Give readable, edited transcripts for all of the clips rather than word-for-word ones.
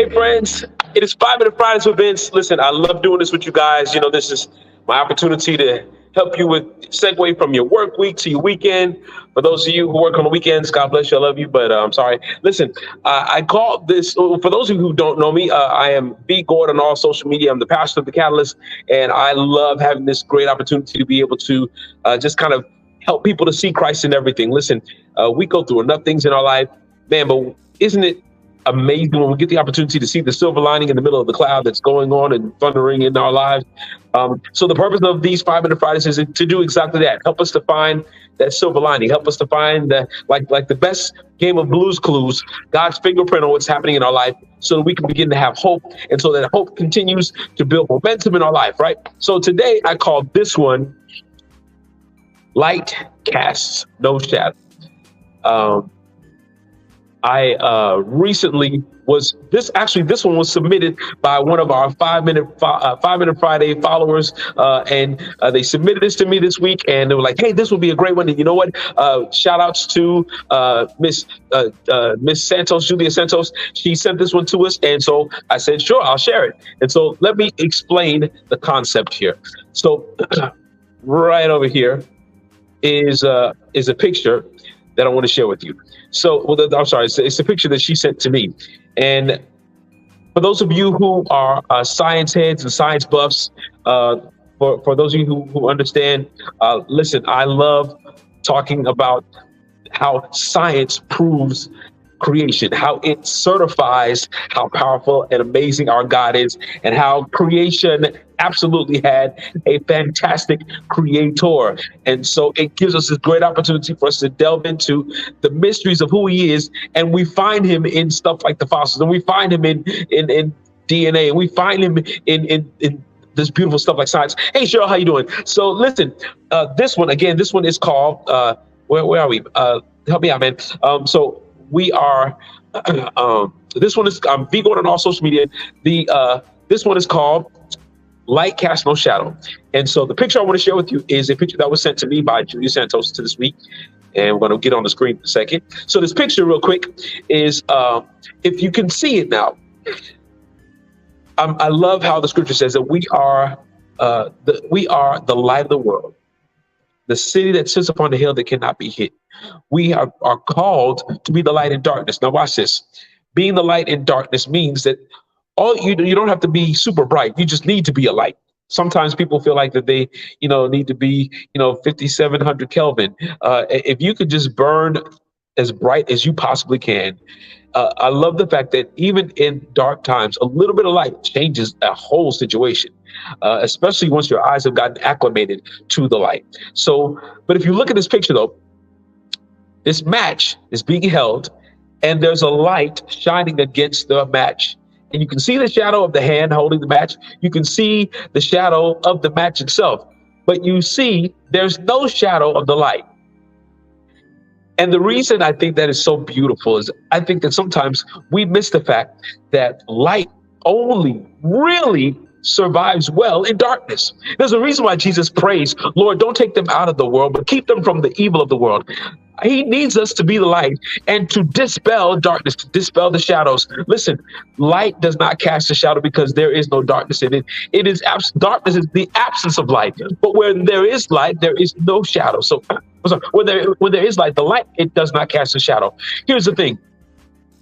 Hey, friends, it is 5 Minute Fridays with Vince. Listen, I love doing this with you guys. This is my opportunity to help you with segue from your work week to your weekend. For those of you who work on the weekends, God bless you. I love you, but I'm sorry. Listen, I call this, for those of you who don't know me, I am B. Gordon on all social media. I'm the pastor of The Catalyst, and I love having this great opportunity to be able to just kind of help people to see Christ in everything. Listen, we go through enough things in our life, man, but isn't it amazing when we get the opportunity to see the silver lining in the middle of the cloud that's going on and thundering in our lives? So the purpose of these 5 Minute Fridays is to do exactly that. Help us to find that silver lining. Help us to find that, like the best game of Blues Clues, God's fingerprint on what's happening in our life, so that we can begin to have hope, and so that hope continues to build momentum in our life, right? So today I call this one Light Casts No Shadow. I recently this one was submitted by one of our 5 Minute Friday followers, and they submitted this to me this week, and they were like, "Hey, this would be a great one." And you know what? Shout outs to Miss Santos, Julia Santos. She sent this one to us, and so I said, "Sure, I'll share it." And so let me explain the concept here. So right over here is a picture that I want to share with you. So, I'm sorry, it's a picture that she sent to me. And for those of you who are science heads and science buffs, for those of you who understand, listen, I love talking about how science proves creation, how it certifies how powerful and amazing our God is, and how creation absolutely had a fantastic creator. And so it gives us this great opportunity for us to delve into the mysteries of who he is, and we find him in stuff like the fossils, and we find him in DNA, and we find him in this beautiful stuff like science. Hey, Cheryl, how you doing? So listen, this one is called, where are we? Help me out, man. So we are, this one is, I'm V Gordon on all social media. This one is called Light Casts No Shadow. And so the picture I want to share with you is a picture that was sent to me by Julia Santos to this week. And we're going to get on the screen in a second. So this picture real quick is, if you can see it now, I love how the scripture says that we are the light of the world, the city that sits upon the hill that cannot be hid. We are called to be the light in darkness. Now watch this. Being the light in darkness means that you don't have to be super bright. You just need to be a light. Sometimes people feel like that they, need to be, 5,700 Kelvin. If you could just burn as bright as you possibly can. I love the fact that even in dark times, a little bit of light changes a whole situation, especially once your eyes have gotten acclimated to the light. So, but if you look at this picture though, this match is being held and there's a light shining against the match. And you can see the shadow of the hand holding the match. You can see the shadow of the match itself, but you see there's no shadow of the light. And the reason I think that is so beautiful is I think that sometimes we miss the fact that light only really survives well in darkness. There's a reason why Jesus prays, Lord, don't take them out of the world, but keep them from the evil of the world. He needs us to be the light and to dispel darkness, to dispel the shadows. Listen, light does not cast a shadow because there is no darkness in it. Darkness is the absence of light. But where there is light, there is no shadow. So when there is light, the light, it does not cast a shadow. Here's the thing.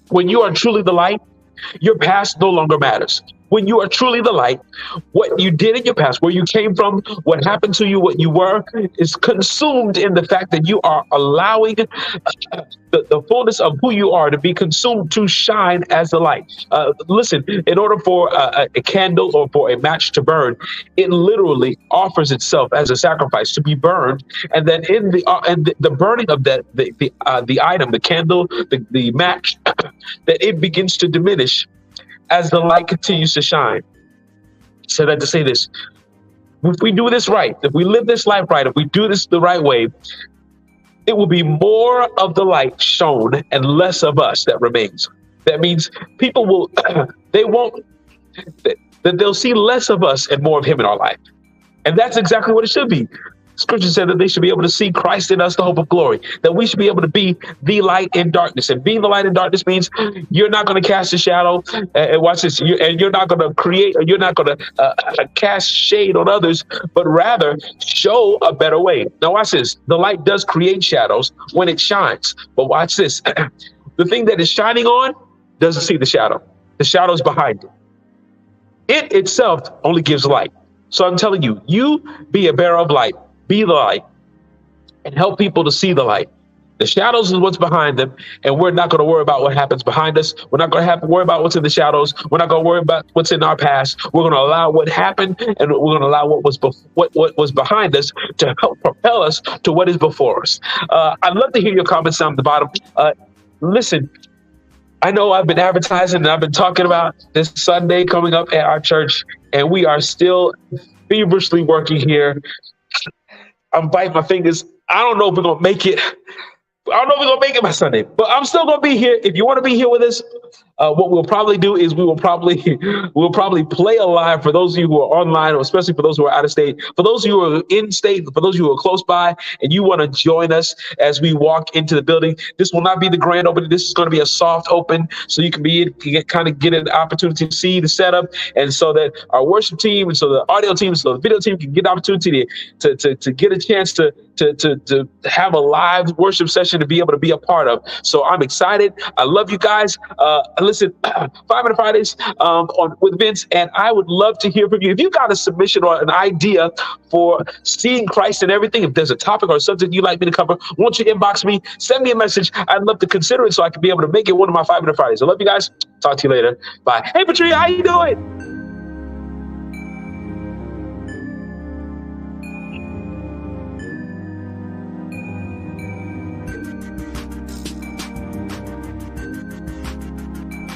When you are truly the light, your past no longer matters. When you are truly the light, what you did in your past, where you came from, what happened to you, what you were, is consumed in the fact that you are allowing the fullness of who you are to be consumed to shine as the light. Listen, in order for a candle or for a match to burn, it literally offers itself as a sacrifice to be burned, and then in the burning of the item, the candle, the match, that it begins to diminish as the light continues to shine. So that to say this, if we do this right, if we live this life right, if we do this the right way, it will be more of the light shown and less of us that remains. That means people will, they'll see less of us and more of him in our life. And that's exactly what it should be. Scripture said that they should be able to see Christ in us, the hope of glory, that we should be able to be the light in darkness. And being the light in darkness means you're not going to cast a shadow. And watch this, and you're not going to create, or you're not going to cast shade on others, but rather show a better way. Now watch this. The light does create shadows when it shines. But watch this. The thing that is shining on doesn't see the shadow. The shadow is behind it. It itself only gives light. So I'm telling you, you be a bearer of light, be the light, and help people to see the light. The shadows is what's behind them, and we're not going to worry about what happens behind us. We're not going to worry about what's in the shadows. We're not going to worry about what's in our past. We're going to allow what happened, and we're going to allow what was behind us to help propel us to what is before us. I'd love to hear your comments down at the bottom. Listen, I know I've been advertising and I've been talking about this Sunday coming up at our church, and we are still feverishly working here. I'm biting my fingers. I don't know if we're going to make it. I don't know if we're going to make it by Sunday, but I'm still going to be here. If you want to be here with us, what we'll probably do is we'll probably play a live for those of you who are online, or especially for those who are out of state. For those of you who are in state, for those of you who are close by, and you want to join us as we walk into the building, this will not be the grand opening. This is going to be a soft open, so you can get an opportunity to see the setup, and so that our worship team, and so the audio team, so the video team can get an opportunity to get a chance to have a live worship session to be able to be a part of. So I'm excited. I love you guys. Listen, 5 Minute Fridays with Vince, and I would love to hear from you. If you got a submission or an idea for seeing Christ in everything, if there's a topic or a subject you'd like me to cover, won't you inbox me? Send me a message. I'd love to consider it so I can be able to make it one of my 5 Minute Fridays. I love you guys. Talk to you later. Bye. Hey, Patria, how you doing?